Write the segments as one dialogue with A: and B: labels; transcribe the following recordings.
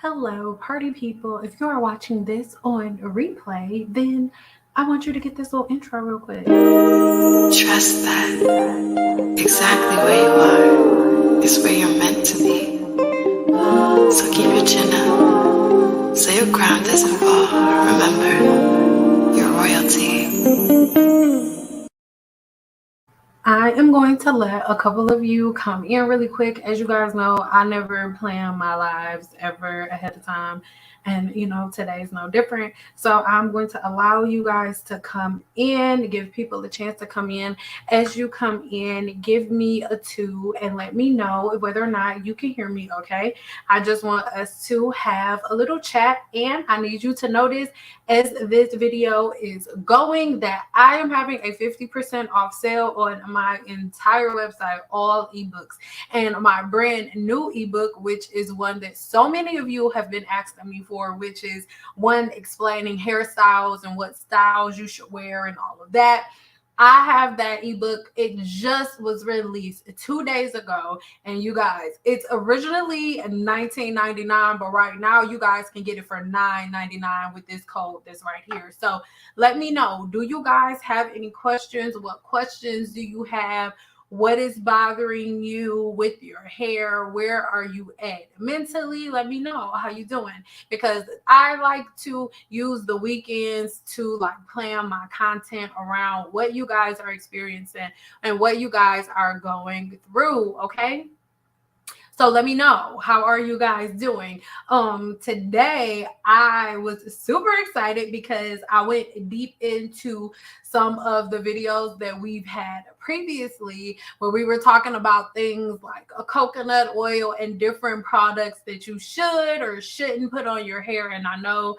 A: Hello, party people. If you are watching this on replay, then I want you to get this little intro real quick.
B: Trust that exactly where you are is where you're meant to be. So keep your chin up so your crown doesn't fall. Remember, you're royalty.
A: I am going to let a couple of you come in really quick. As you guys know, I never plan my lives ever ahead of time. And, today's no different. So I'm going to allow you guys to come in, give people a chance to come in. As you come in, give me a 2 and let me know whether or not you can hear me, okay? I just want us to have a little chat, and I need you to notice as this video is going that I am having a 50% off sale on my entire website, all ebooks, and my brand new ebook, which is one that so many of you have been asking me for, which is one explaining hairstyles and what styles you should wear and all of that. I have that ebook. It just was released 2 days ago. And you guys, it's originally $19.99, but right now you guys can get it for $9.99 with this code that's right here. So let me know, do you guys have any questions? What questions do you have? What is bothering you with your hair? Where are you at mentally? Let me know how you doing, because I like to use the weekends to like plan my content around what you guys are experiencing and what you guys are going through. Okay. So let me know, how are you guys doing? Today I was super excited because I went deep into some of the videos that we've had previously where we were talking about things like a coconut oil and different products that you should or shouldn't put on your hair. And I know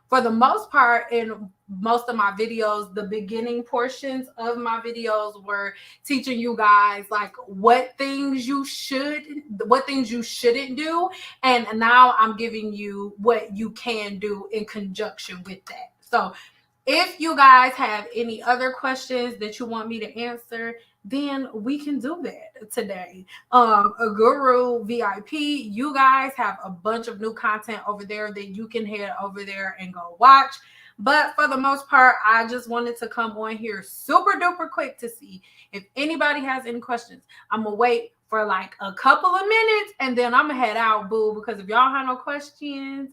A: for the most part, in most of my videos, the beginning portions of my videos were teaching you guys like what things you shouldn't do. And now I'm giving you what you can do in conjunction with that. So if you guys have any other questions that you want me to answer, then we can do that today. A Guru VIP, you guys have a bunch of new content over there that you can head over there and go watch. But for the most part, I just wanted to come on here super duper quick to see if anybody has any questions. I'm gonna wait for like a couple of minutes and then I'm gonna head out, boo, because if y'all have no questions,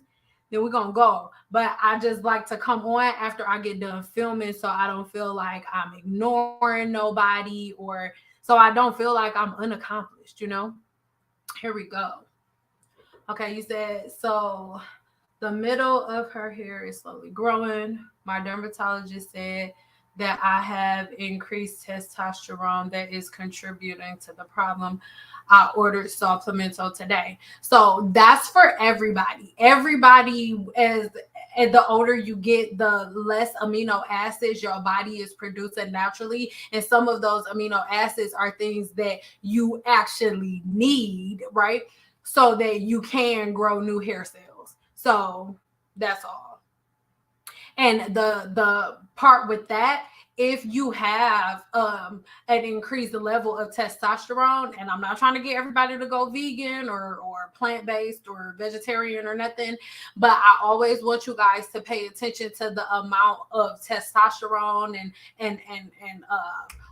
A: then we're gonna go. But I just like to come on after I get done filming so I don't feel like I'm ignoring nobody, or so I don't feel like I'm unaccomplished. Here we go. Okay, you said so the middle of her hair is slowly growing. My dermatologist said that I have increased testosterone that is contributing to the problem. I ordered supplemental today. So that's for everybody. Everybody, as the older you get, the less amino acids your body is producing naturally. And some of those amino acids are things that you actually need, right? So that you can grow new hair cells. So that's all. And the part with that, if you have an increased level of testosterone, and I'm not trying to get everybody to go vegan or plant-based or vegetarian or nothing, but I always want you guys to pay attention to the amount of testosterone and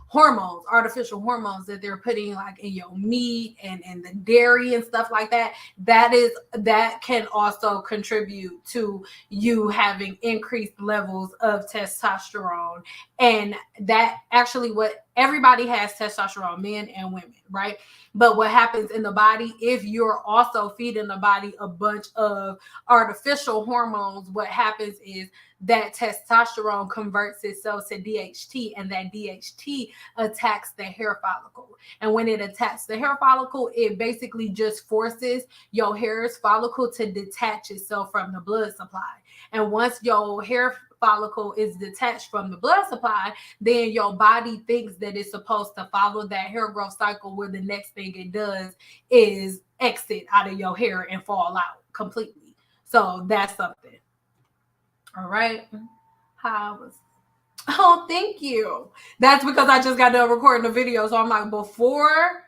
A: hormones, artificial hormones that they're putting like in your meat and the dairy and stuff like that. That can also contribute to you having increased levels of testosterone. And that actually, what everybody has testosterone, men and women, right? But what happens in the body, if you're also feeding the body a bunch of artificial hormones, what happens is that testosterone converts itself to DHT, and that DHT attacks the hair follicle. And when it attacks the hair follicle, it basically just forces your hair's follicle to detach itself from the blood supply. And once your hair follicle is detached from the blood supply, then your body thinks that it's supposed to follow that hair growth cycle, where the next thing it does is exit out of your hair and fall out completely. So that's something. All right. Oh, thank you. That's because I just got done recording the video. So I'm like, before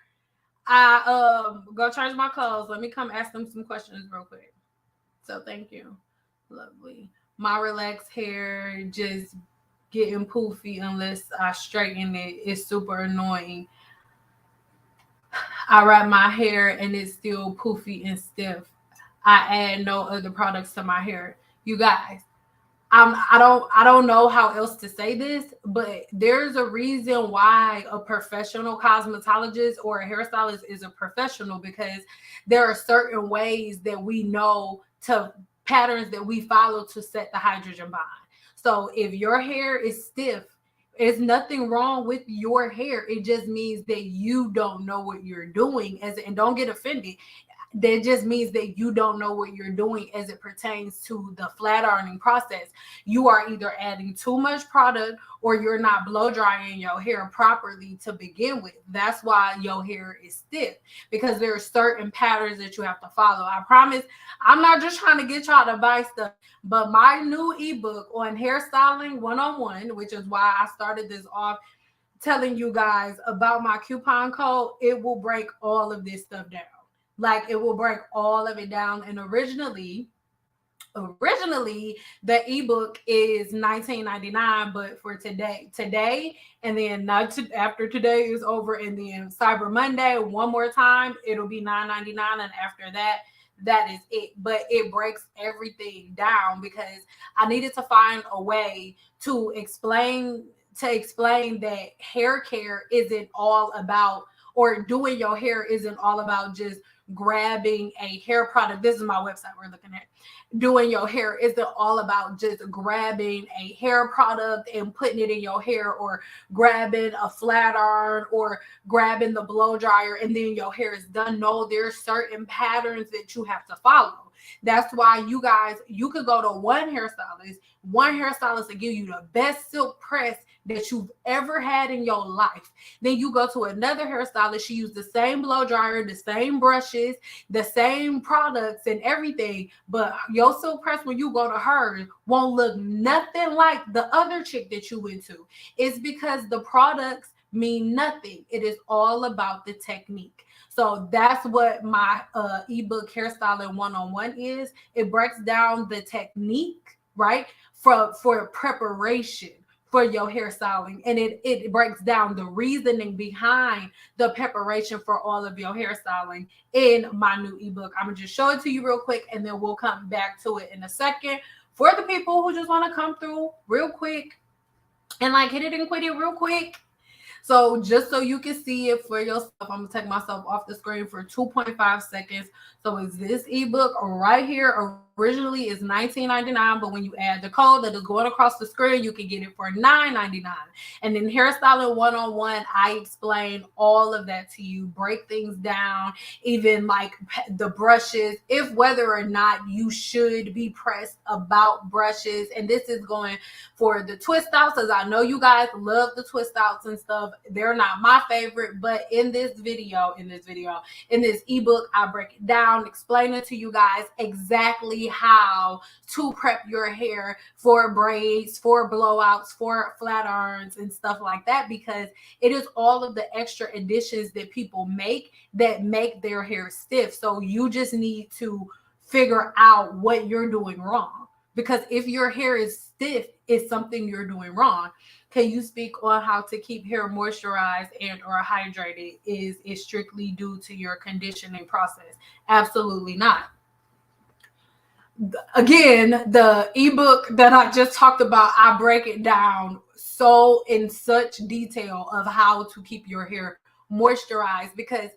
A: I go change my clothes. Let me come ask them some questions real quick. So thank you. Lovely. My relaxed hair just getting poofy unless I straighten it. It's super annoying. I wrap my hair and it's still poofy and stiff. I add no other products to my hair. You guys, I don't know how else to say this, but there's a reason why a professional cosmetologist or a hairstylist is a professional, because there are certain ways that we know to patterns that we follow to set the hydrogen bond. So if your hair is stiff, there's nothing wrong with your hair. It just means that you don't know what you're doing, and don't get offended. That just means that you don't know what you're doing as it pertains to the flat ironing process. You are either adding too much product or you're not blow drying your hair properly to begin with. That's why your hair is stiff, because there are certain patterns that you have to follow. I promise I'm not just trying to get y'all to buy stuff, but my new ebook on hairstyling 101, which is why I started this off telling you guys about my coupon code, it will break all of this stuff down. Like, it will break all of it down. And originally the ebook is $19.99, but for today, and then not to, after today is over, and then Cyber Monday one more time, it'll be $9.99, and after that, that is it. But it breaks everything down because I needed to find a way to explain that hair care isn't all about, or doing your hair isn't all about just grabbing a hair product. This is my website we're looking at. Doing your hair isn't all about just grabbing a hair product and putting it in your hair, or grabbing a flat iron, or grabbing the blow dryer and then your hair is done. No, there's certain patterns that you have to follow. That's why you could go to one hairstylist to give you the best silk press that you've ever had in your life. Then you go to another hairstylist, she used the same blow dryer, the same brushes, the same products and everything, but your silk press, when you go to her, won't look nothing like the other chick that you went to. It's because the products mean nothing. It is all about the technique. So that's what my ebook Hairstyling 101 is. It breaks down the technique, right, for preparation for your hairstyling, and it breaks down the reasoning behind the preparation for all of your hairstyling in my new ebook. I'm gonna just show it to you real quick, and then we'll come back to it in a second. For the people who just want to come through real quick and like hit it and quit it real quick, so just so you can see it for yourself, I'm gonna take myself off the screen for 2.5 seconds. So is this ebook right here? Originally is $19.99, but when you add the code that is going across the screen, you can get it for $9.99. And then Hairstyling 101, I explain all of that to you, break things down, even like the brushes, if whether or not you should be pressed about brushes. And this is going for the twist outs, as I know you guys love the twist outs and stuff. They're not my favorite, but in this ebook, I break it down, explain it to you guys exactly how to prep your hair for braids, for blowouts, for flat irons and stuff like that, because it is all of the extra additions that people make that make their hair stiff. So you just need to figure out what you're doing wrong, because if your hair is stiff, it's something you're doing wrong. Can you speak on how to keep hair moisturized and or hydrated? Is it strictly due to your conditioning process? Absolutely not. Again, the ebook that I just talked about, I break it down so in such detail of how to keep your hair moisturized, because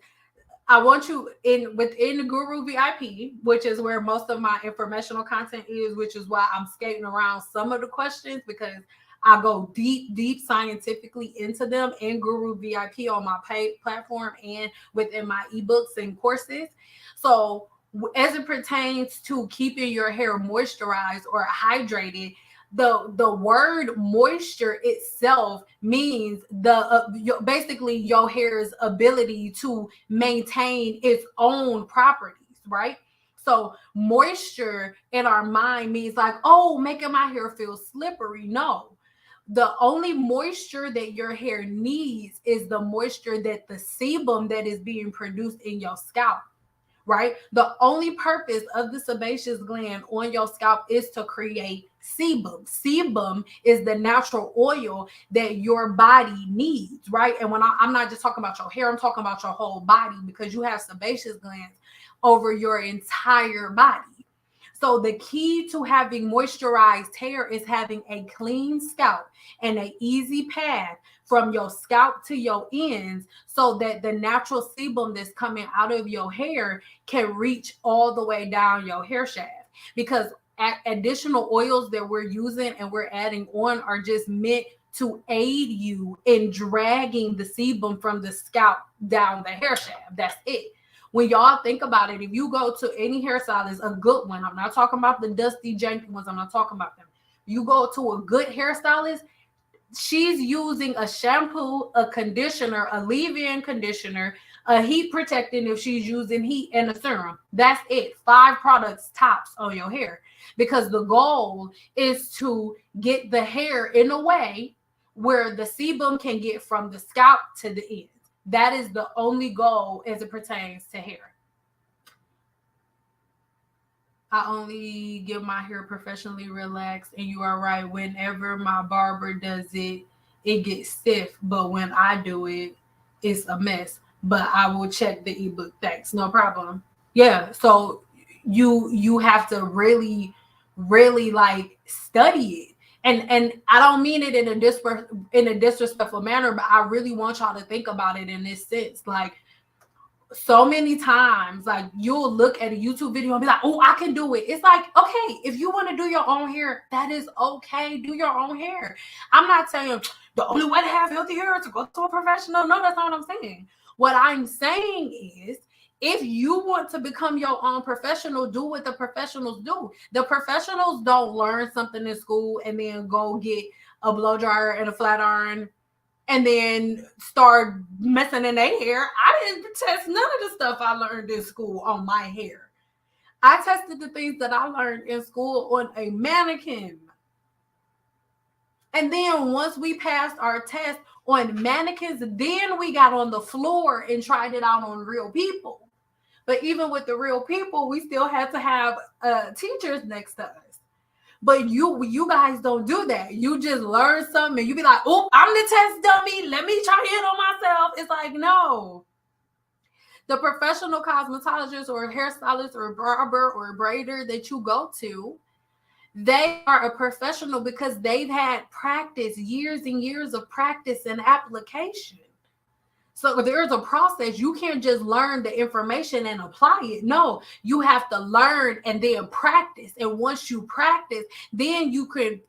A: I want you within the Guru VIP, which is where most of my informational content is, which is why I'm skating around some of the questions, because I go deep scientifically into them in Guru VIP on my paid platform and within my ebooks and courses. So as it pertains to keeping your hair moisturized or hydrated, the word moisture itself means basically your hair's ability to maintain its own properties, right? So moisture in our mind means like, oh, making my hair feel slippery. No, The only moisture that your hair needs is the moisture that the sebum that is being produced in your scalp, right? The only purpose of the sebaceous gland on your scalp is to create sebum. Sebum is the natural oil that your body needs, right? And when I'm not just talking about your hair, I'm talking about your whole body, because you have sebaceous glands over your entire body. So the key to having moisturized hair is having a clean scalp and an easy path from your scalp to your ends, so that the natural sebum that's coming out of your hair can reach all the way down your hair shaft. Because additional oils that we're using and we're adding on are just meant to aid you in dragging the sebum from the scalp down the hair shaft. That's it. When y'all think about it, if you go to any hairstylist, a good one, I'm not talking about the dusty, janky ones, I'm not talking about them. You go to a good hairstylist, she's using a shampoo, a conditioner, a leave-in conditioner, a heat protectant if she's using heat, and a serum. That's it. 5 products tops on your hair. Because the goal is to get the hair in a way where the sebum can get from the scalp to the ends. That is the only goal as it pertains to hair. I only get my hair professionally relaxed, and you are right. Whenever my barber does it, it gets stiff, but when I do it, it's a mess. But I will check the ebook. Thanks, no problem. Yeah, so you have to really like study it. And I don't mean it in a disrespectful manner, but I really want y'all to think about it in this sense. Like, so many times, like, you'll look at a YouTube video and be like, oh, I can do it. It's like, okay, if you want to do your own hair, that is okay. Do your own hair. I'm not saying the only way to have healthy hair is to go to a professional. No, that's not what I'm saying. What I'm saying is, if you want to become your own professional, do what the professionals do. The professionals don't learn something in school and then go get a blow dryer and a flat iron and then start messing in their hair. I didn't test none of the stuff I learned in school on my hair. I tested the things that I learned in school on a mannequin. And then once we passed our test on mannequins, then we got on the floor and tried it out on real people. But even with the real people, we still had to have teachers next to us. But you guys don't do that. You just learn something and you be like, oh, I'm the test dummy. Let me try it on myself. It's like, no. The professional cosmetologist or hairstylist or barber or braider that you go to, they are a professional because they've had practice, years and years of practice and application. So there's a process. You can't just learn the information and apply it. No, you have to learn and then practice. And once you practice, then you could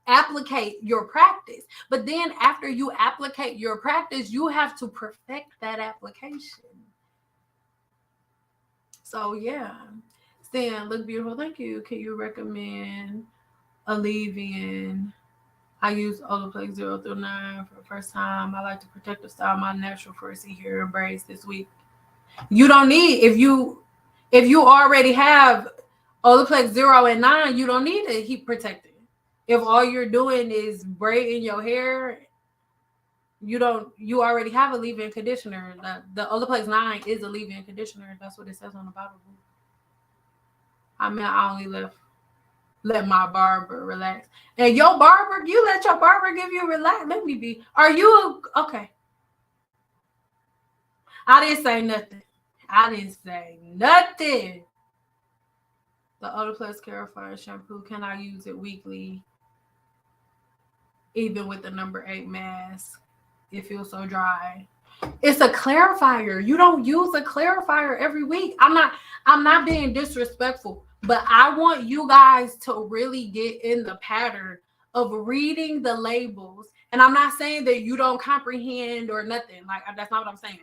A: applicate your practice. But then after you applicate your practice, you have to perfect that application. So yeah. Stan, look beautiful. Thank you. Can you recommend a leave-in? I use Olaplex 0 through 9 for the first time. I like to protect the style of my natural frizzy hair and braids this week. You don't need, if you already have Olaplex 0 and 9, you don't need a heat protector. If all you're doing is braiding your hair, you already have a leave-in conditioner. The Olaplex 9 is a leave-in conditioner. That's what it says on the bottle. I mean, I only let my barber relax. And your barber, you let your barber give you relax. Let me be. Are you okay? I didn't say nothing. The Olaplex Clarifying Shampoo, can I use it weekly? Even with the number 8 mask? It feels so dry. It's a clarifier. You don't use a clarifier every week. I'm not being disrespectful, but I want you guys to really get in the pattern of reading the labels. And I'm not saying that you don't comprehend or nothing. Like, that's not what I'm saying.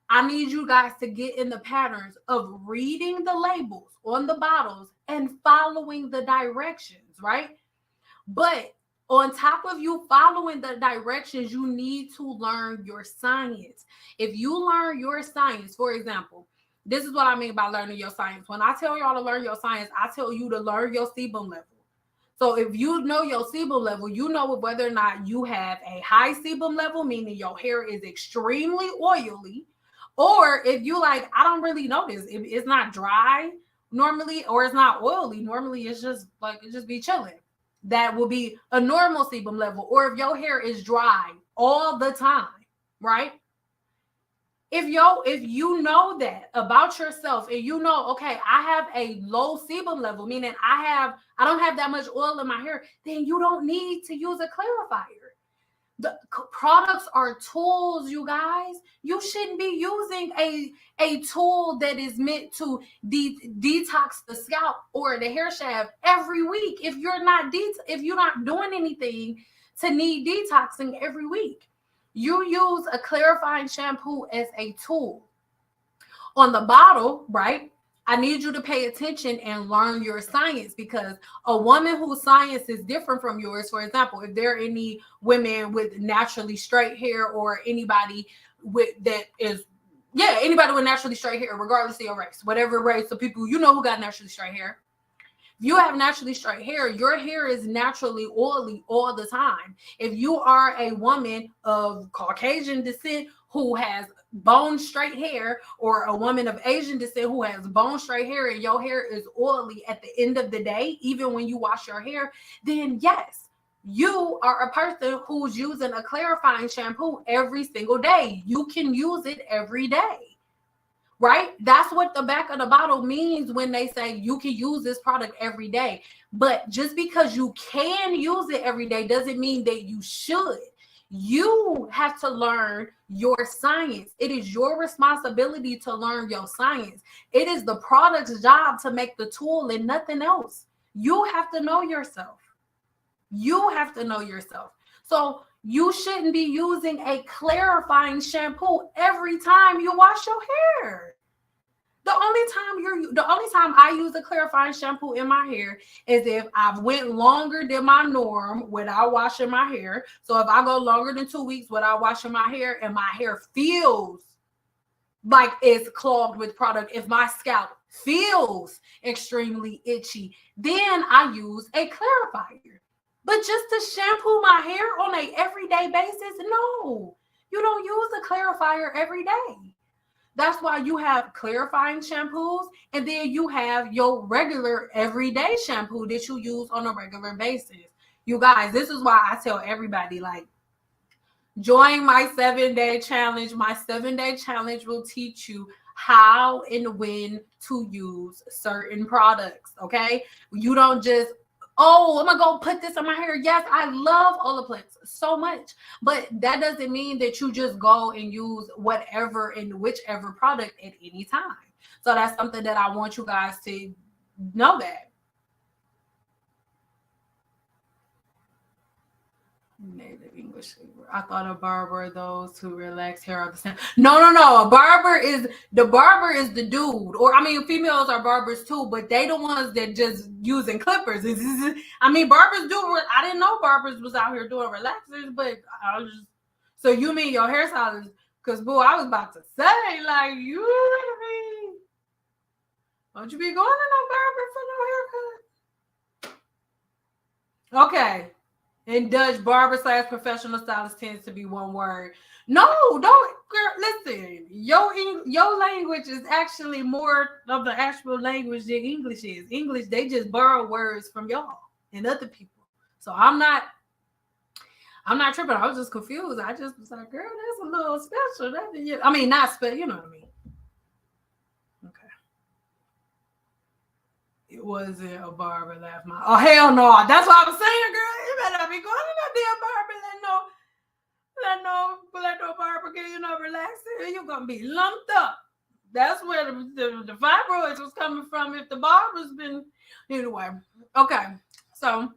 A: I need you guys to get in the patterns of reading the labels on the bottles and following the directions, right? But on top of you following the directions, you need to learn your science. If you learn your science, for example, this is what I mean by learning your science. When I tell y'all to learn your science, I tell you to learn your sebum level. So if you know your sebum level, you know whether or not you have a high sebum level, meaning your hair is extremely oily, or if you like, I don't really notice if it's not dry normally, or it's not oily. Normally it's just like, it just be chilling. That will be a normal sebum level. Or if your hair is dry all the time, right? If you know that about yourself, and you know, okay, I have a low sebum level, meaning I don't have that much oil in my hair, then you don't need to use a clarifier. The products are tools, you guys. You shouldn't be using a tool that is meant to detox the scalp or the hair shaft every week if you're not doing anything to need detoxing every week. You use a clarifying shampoo as a tool. On the bottle, right? I need you to pay attention and learn your science, because a woman whose science is different from yours, for example, if there are any women with naturally straight hair, or anybody anybody with naturally straight hair, regardless of your race, whatever race of people you know who got naturally straight hair, if you have naturally straight hair, your hair is naturally oily all the time. If you are a woman of Caucasian descent who has bone straight hair, or a woman of Asian descent who has bone straight hair, and your hair is oily at the end of the day, even when you wash your hair, then yes, you are a person who's using a clarifying shampoo every single day. You can use it every day. Right? That's what the back of the bottle means when they say you can use this product every day. But just because you can use it every day doesn't mean that you should. You have to learn your science. It is your responsibility to learn your science. It is the product's job to make the tool and nothing else. You have to know yourself. You have to know yourself. So you shouldn't be using a clarifying shampoo every time you wash your hair. The only time I use a clarifying shampoo in my hair is if I've went longer than my norm without washing my hair. So if I go longer than 2 weeks without washing my hair and my hair feels like it's clogged with product, if my scalp feels extremely itchy, then I use a clarifier. But just to shampoo my hair on a everyday basis, no, you don't use a clarifier every day. That's why you have clarifying shampoos, and then you have your regular everyday shampoo that you use on a regular basis. You guys, this is why I tell everybody, like, join my 7-day challenge. My 7-day challenge will teach you how and when to use certain products. Okay. You don't just, oh, I'm gonna go put this on my hair. Yes, I love Olaplex so much, but that doesn't mean that you just go and use whatever and whichever product at any time. So that's something that I want you guys to know that. Native English. I thought a barber those who relax hair are the same. No. A barber is the dude. Or I mean, females are barbers too, but they the ones that just using clippers. I mean, barbers do. I didn't know barbers was out here doing relaxers, but I was just. So you mean your hairstylist? Because boo, I was about to say, like, you mean, don't you be going to no barber for no haircut? Okay. In Dutch, barber / professional stylist tends to be one word. No, don't, girl, listen. Your language is actually more of the actual language than English is. English, they just borrow words from y'all and other people. So I'm not tripping. I was just confused. I just was like, girl, that's a little special. I mean, not special, you know what I mean. Okay. It wasn't a barber laugh my. Oh, hell no. That's what I was saying, girl. You better not be going to no damn barber. Let no barber get you no relaxing. You're going to be lumped up. That's where the fibroids was coming from if the barber's been. Anyway. Okay. So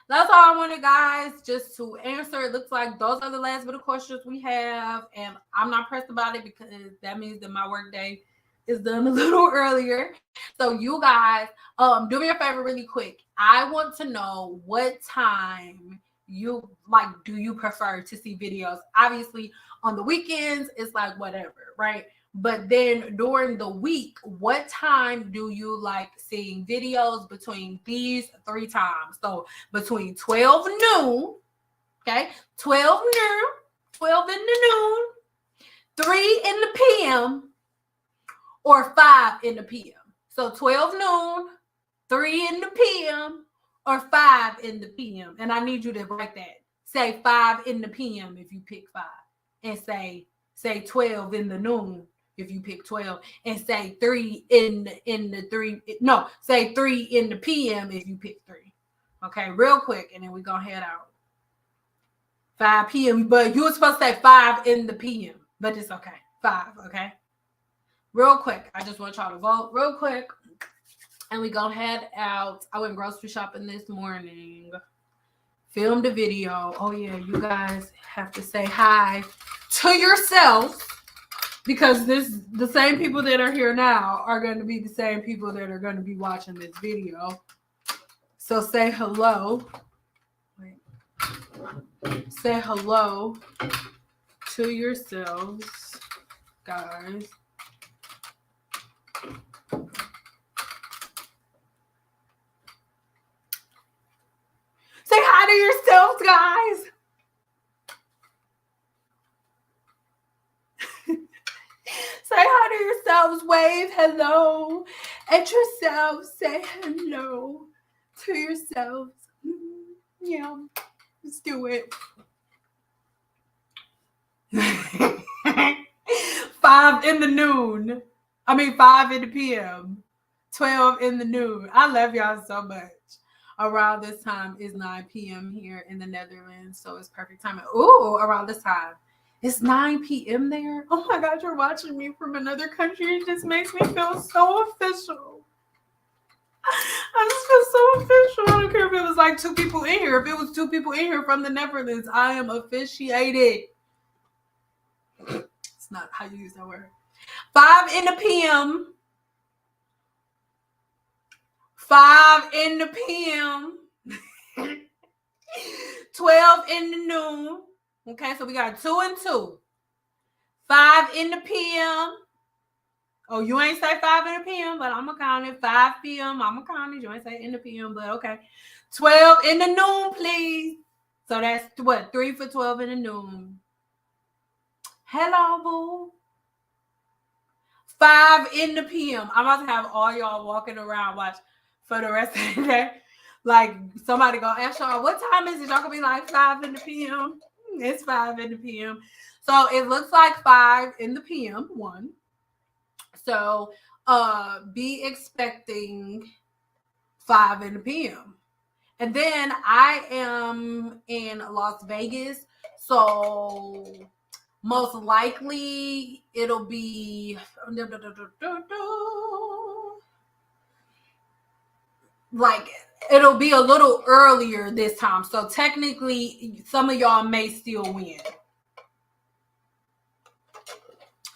A: that's all I wanted, guys, just to answer. It looks like those are the last bit of questions we have. And I'm not pressed about it because that means that my work day is done a little earlier. So you guys, do me a favor really quick. I want to know what time you like. Do you prefer to see videos? Obviously, on the weekends, it's like whatever, right? But then during the week, what time do you like seeing videos between these 3 times? So between 12 noon, okay, 12 noon, 12 in the noon, 3 in the PM, or 5 in the PM. So 12 noon, 3 in the PM, or 5 in the PM. And I need you to write that. Say 5 in the PM if you pick 5. And say 12 in the noon if you pick 12. And say 3 in the 3. No, say 3 in the PM if you pick 3. Okay, real quick, and then we're going to head out. 5 PM, but you were supposed to say 5 in the PM. But it's okay. 5, okay? Real quick, I just want y'all to vote real quick. And we gonna head out. I went grocery shopping this morning. Filmed a video. Oh yeah, you guys have to say hi to yourself, because the same people that are here now are going to be the same people that are going to be watching this video. So say hello. Wait. Say hello to yourselves, guys. Say hi to yourselves, guys. Say hi to yourselves. Wave hello at yourselves. Say hello to yourselves. Yeah, let's do it. 5 in the noon. 5 in the PM. 12 in the noon. I love y'all so much. Around this time is 9 PM here in the Netherlands, so it's perfect time. Ooh, around this time. It's 9 PM there. Oh my God, you're watching me from another country. It just makes me feel so official. I just feel so official. I don't care if it was like 2 people in here. If it was 2 people in here from the Netherlands, I am officiated. It's not how you use that word. 5 in the PM. 5 in the PM. 12 in the noon. Okay, so we got 2 and 2. 5 in the PM. Oh, you ain't say 5 in the PM, but I'm going to count it. 5 PM, I'm going to count it. You ain't say in the PM, but okay. 12 in the noon, please. So that's what? 3 for 12 in the noon. Hello, boo. 5 in the PM. I'm about to have all y'all walking around watch for the rest of the day. Like, somebody gonna ask y'all, what time is it? Y'all gonna be like 5 in the PM. It's 5 in the PM. So it looks like 5 in the PM, 1. So be expecting 5 in the PM. And then I am in Las Vegas. So most likely it'll be like it'll be a little earlier this time. So technically some of y'all may still win.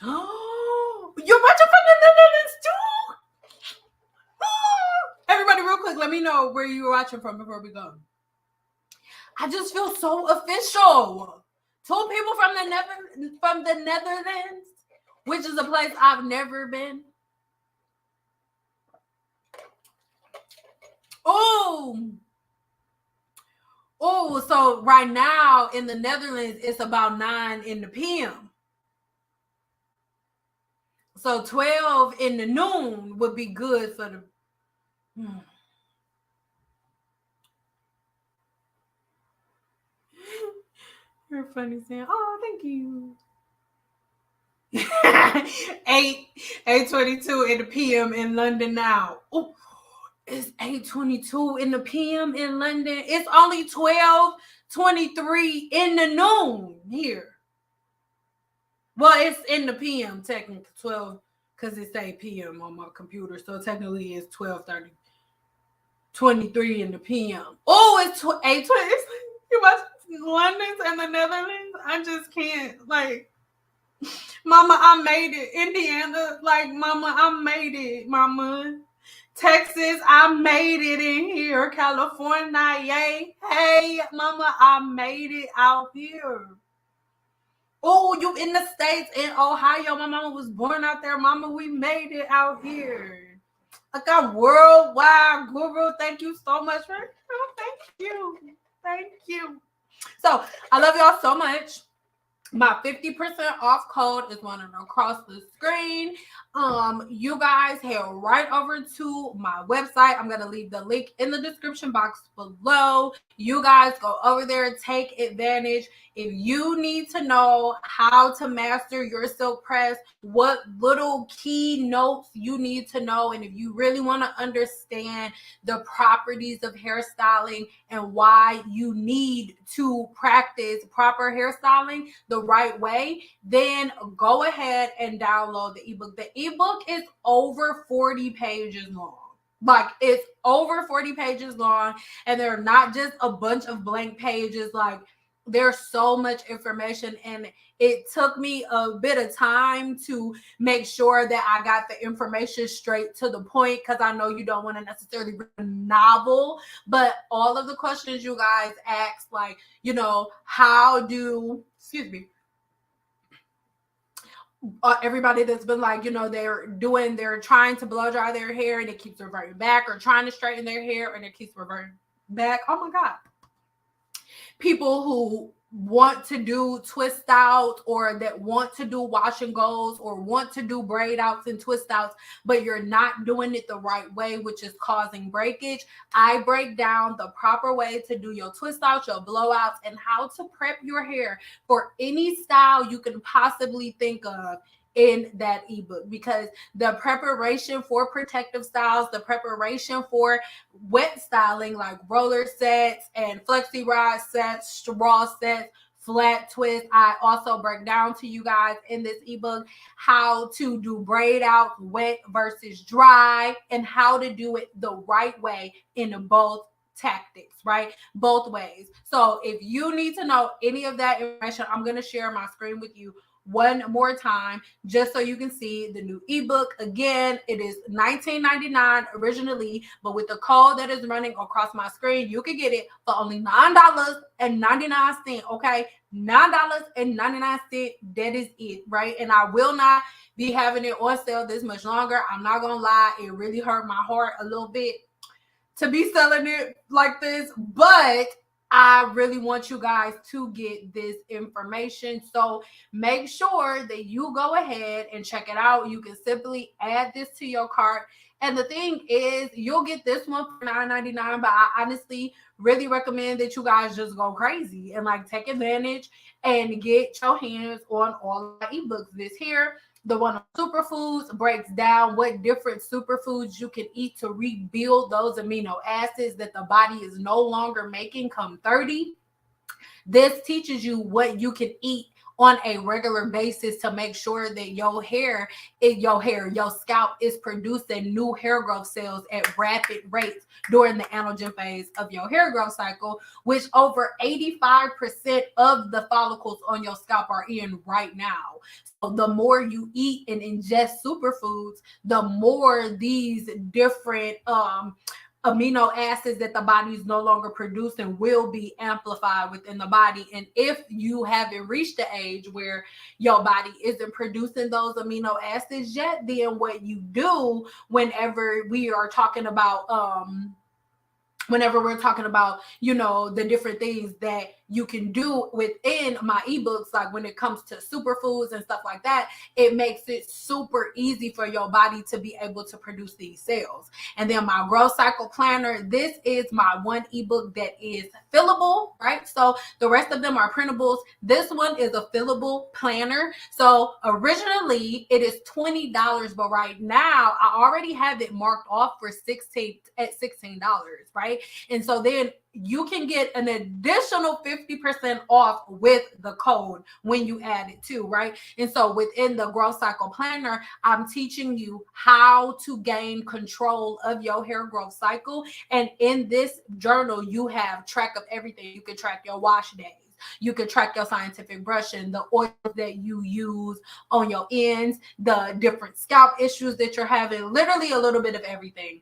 A: Oh, you're watching from the Netherlands too? Everybody, real quick, let me know where you're watching from before we go. I just feel so official. 2 people from the Netherlands, which is a place I've never been. Oh, so right now in the Netherlands, it's about 9 in the PM. So 12 in the noon would be good for the... You're funny, Sam. Oh, thank you. 8:22 in the PM in London now. Oh, it's 8:22 in the PM in London. It's only 12:23 in the noon here. Well, it's in the PM technically 12 because it's 8 PM on my computer. So technically it's 12:30. 23 in the PM. Oh, it's 8:20. You watch London and the Netherlands. I just can't. Like, Mama, I made it. Indiana, like, Mama, I made it. Mama, Texas, I made it in here. California, yay. Hey, Mama, I made it out here. Oh, you in the States, in Ohio. My mama was born out there. Mama, we made it out here. I got worldwide guru. Thank you so much for thank you. Thank you. So I love y'all so much. My 50% off code is running across the screen. You guys head right over to my website. I'm gonna leave the link in the description box below. You guys go over there, take advantage. If you need to know how to master your silk press, what little key notes you need to know, and if you really want to understand the properties of hairstyling and why you need to practice proper hairstyling the right way, then go ahead and download the ebook. The ebook is over 40 pages long. Like, it's over 40 pages long, and they're not just a bunch of blank pages. Like, there's so much information, and it took me a bit of time to make sure that I got the information straight to the point, because I know you don't want to necessarily read a novel, but all of the questions you guys asked, like, how do, excuse me, everybody that's been like, they're trying to blow dry their hair and it keeps reverting back, or trying to straighten their hair and it keeps reverting back. Oh my God. People who want to do twist outs, or that want to do wash and goes, or want to do braid outs and twist outs, but you're not doing it the right way, which is causing breakage. I break down the proper way to do your twist outs, your blowouts, and how to prep your hair for any style you can possibly think of in that ebook, because the preparation for protective styles, the preparation for wet styling like roller sets and flexi rod sets, straw sets, flat twist, I also break down to you guys in this ebook how to do braid out wet versus dry, and how to do it the right way in both tactics, right? Both ways. So if you need to know any of that information, I'm going to share my screen with you one more time just so you can see the new ebook. Again, it is $19.99 originally, but with the code that is running across my screen, you can get it for only $9.99. Okay, $9.99. That is it, right? And I will not be having it on sale this much longer. I'm not gonna lie, it really hurt my heart a little bit to be selling it like this, but I really want you guys to get this information. So make sure that you go ahead and check it out. You can simply add this to your cart. And the thing is, you'll get this one for $9.99, but I honestly really recommend that you guys just go crazy and like take advantage and get your hands on all of my ebooks. This here, the one on superfoods, breaks down what different superfoods you can eat to rebuild those amino acids that the body is no longer making come 30. This teaches you what you can eat on a regular basis to make sure that your scalp is producing new hair growth cells at rapid rates during the anagen phase of your hair growth cycle, which over 85% of the follicles on your scalp are in right now. So the more you eat and ingest superfoods, the more these different amino acids that the body is no longer producing will be amplified within the body. And if you haven't reached the age where your body isn't producing those amino acids yet, then what you do whenever we are talking about the different things that you can do within my ebooks, like when it comes to superfoods and stuff like that, it makes it super easy for your body to be able to produce these cells. And then my growth cycle planner, this is my one ebook that is fillable, right? So the rest of them are printables. This one is a fillable planner. So originally it is $20, but right now I already have it marked off for $16, right? And so then you can get an additional 50% off with the code when you add it too, right? And so within the growth cycle planner, I'm teaching you how to gain control of your hair growth cycle. And in this journal, you have track of everything. You can track your wash days. You can track your scientific brushing, the oils that you use on your ends, the different scalp issues that you're having, literally a little bit of everything.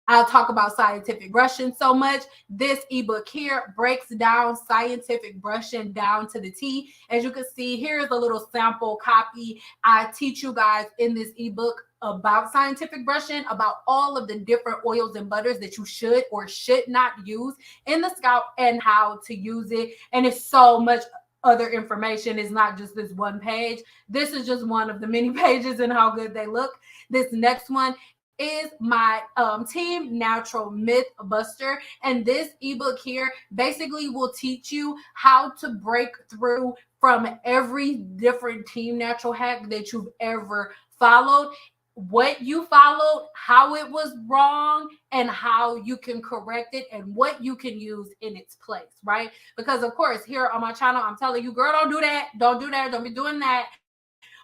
A: I'll talk about scientific brushing so much. This ebook here breaks down scientific brushing down to the T. As you can see, here's a little sample copy. I teach you guys in this ebook about scientific brushing, about all of the different oils and butters that you should or should not use in the scalp and how to use it. And it's so much other information. It's not just this one page. This is just one of the many pages and how good they look. This next one is my Team Natural Myth Buster. And this ebook here basically will teach you how to break through from every different Team Natural hack that you've ever followed, what you followed, how it was wrong, and how you can correct it and what you can use in its place, right? Because of course, here on my channel, I'm telling you, girl, don't do that. Don't do that. Don't be doing that.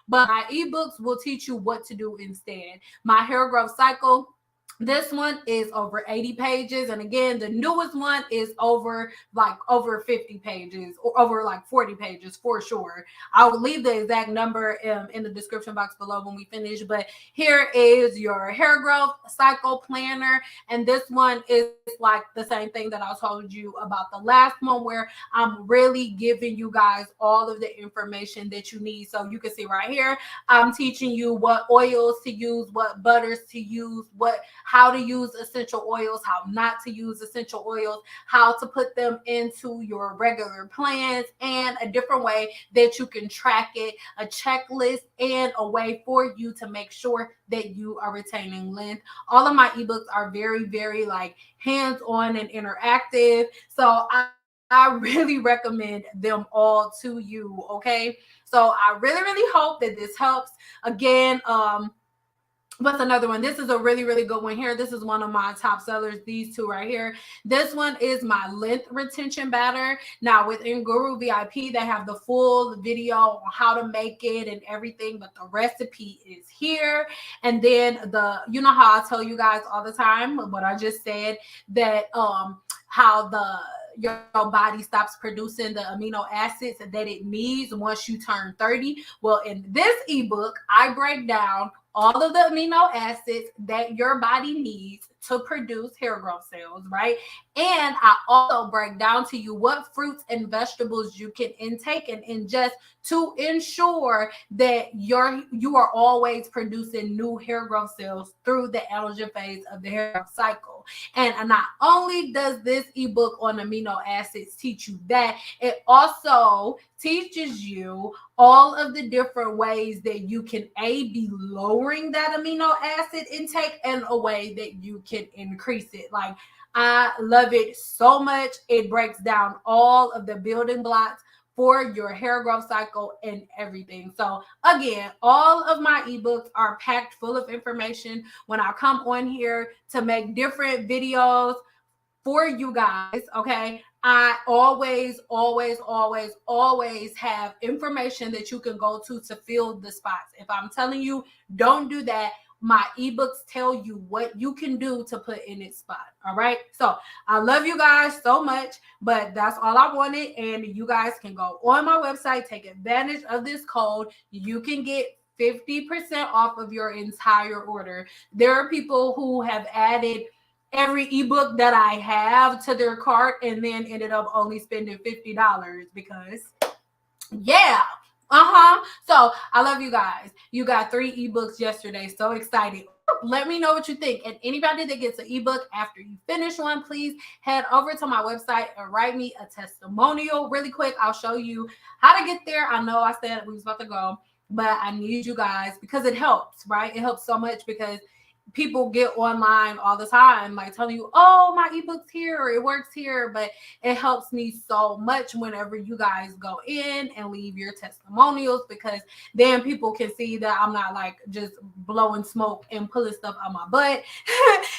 A: But my ebooks will teach you what to do instead. My hair growth cycle, this one is over 80 pages. And again, the newest one is over 50 pages or over like 40 pages for sure. I will leave the exact number in the description box below when we finish. But here is your hair growth cycle planner. And this one is like the same thing that I told you about the last one, where I'm really giving you guys all of the information that you need. So you can see right here, I'm teaching you what oils to use, what butters to use, how to use essential oils, how not to use essential oils, how to put them into your regular plans, and a different way that you can track it, a checklist, and a way for you to make sure that you are retaining length. All of my ebooks are very, very like hands-on and interactive. So I really recommend them all to you. Okay. So I really, really hope that this helps. Again, what's another one? This is a really, really good one here. This is one of my top sellers, these two right here. This one is my length retention batter. Now within Guru VIP, they have the full video on how to make it and everything, but the recipe is here. And then you know how I tell you guys all the time, what I just said, that how your body stops producing the amino acids that it needs once you turn 30. Well, in this ebook, I break down all of the amino acids that your body needs to produce hair growth cells, right? And I also break down to you what fruits and vegetables you can intake and ingest to ensure that you are always producing new hair growth cells through the anagen phase of the hair growth cycle. And not only does this ebook on amino acids teach you that, it also teaches you all of the different ways that you can be lowering that amino acid intake and a way that you can increase it. Like, I love it so much. It breaks down all of the building blocks for your hair growth cycle and everything. So again, all of my ebooks are packed full of information. When I come on here to make different videos for you guys, okay, I always have information that you can go to fill the spots. If I'm telling you, don't do that, my ebooks tell you what you can do to put in its spot. All right. So I love you guys so much, but that's all I wanted. And you guys can go on my website, take advantage of this code. You can get 50% off of your entire order. There are people who have added every ebook that I have to their cart and then ended up only spending $50 because, yeah. So I love you guys. You got 3 ebooks yesterday. So excited. Let me know what you think. And anybody that gets an ebook after you finish one, please head over to my website and write me a testimonial really quick. I'll show you how to get there. I know I said we was about to go, but I need you guys because it helps, right? It helps so much because people get online all the time like telling you, oh, my ebook's here or it works here, but it helps me so much whenever you guys go in and leave your testimonials, because then people can see that I'm not like just blowing smoke and pulling stuff out my butt.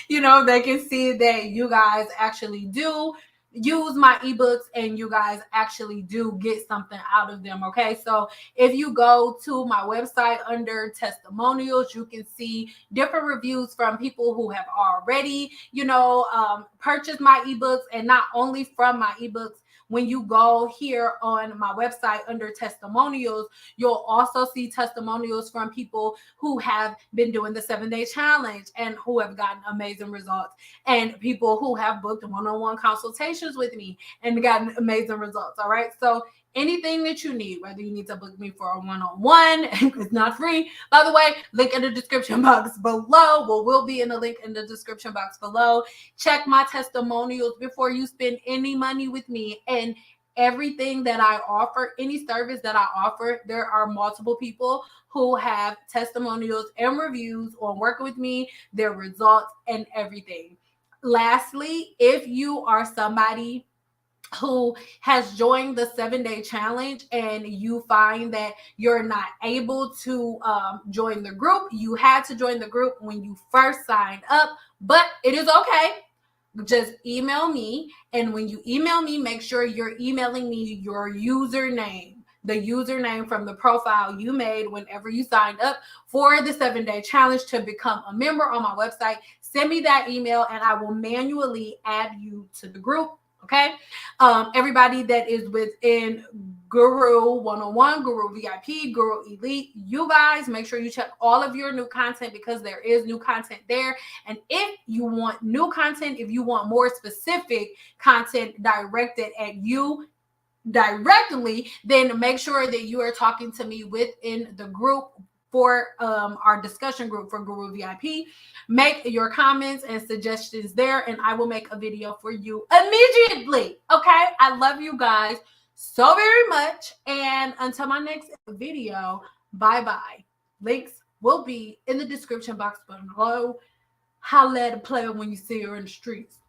A: You know, they can see that you guys actually do use my ebooks and you guys actually do get something out of them. Okay, so if you go to my website under testimonials, you can see different reviews from people who have already, purchased my ebooks. And not only from my ebooks, when you go here on my website under testimonials, you'll also see testimonials from people who have been doing the 7-day challenge and who have gotten amazing results, and people who have booked one-on-one consultations with me and gotten amazing results. All right. So anything that you need, whether you need to book me for a one-on-one, it's not free, by the way, link in the description box below. Will be in the link in the description box below. Check my testimonials before you spend any money with me. And everything that I offer, any service that I offer, there are multiple people who have testimonials and reviews on working with me, their results, and everything. Lastly, if you are somebody who has joined the 7-day challenge and you find that you're not able to join the group, you had to join the group when you first signed up, but it is okay. Just email me. And when you email me, make sure you're emailing me your username, the username from the profile you made whenever you signed up for the 7-day challenge to become a member on my website. Send me that email and I will manually add you to the group. Okay. Everybody that is within Guru 101, Guru VIP, Guru Elite, you guys make sure you check all of your new content because there is new content there. And if you want new content, if you want more specific content directed at you directly, then make sure that you are talking to me within the group for our discussion group for Guru VIP. Make your comments and suggestions there, and I will make a video for you immediately. Okay, I love you guys so very much, and until my next video, bye. Links will be in the description box below. Holla at a player when you see her in the streets.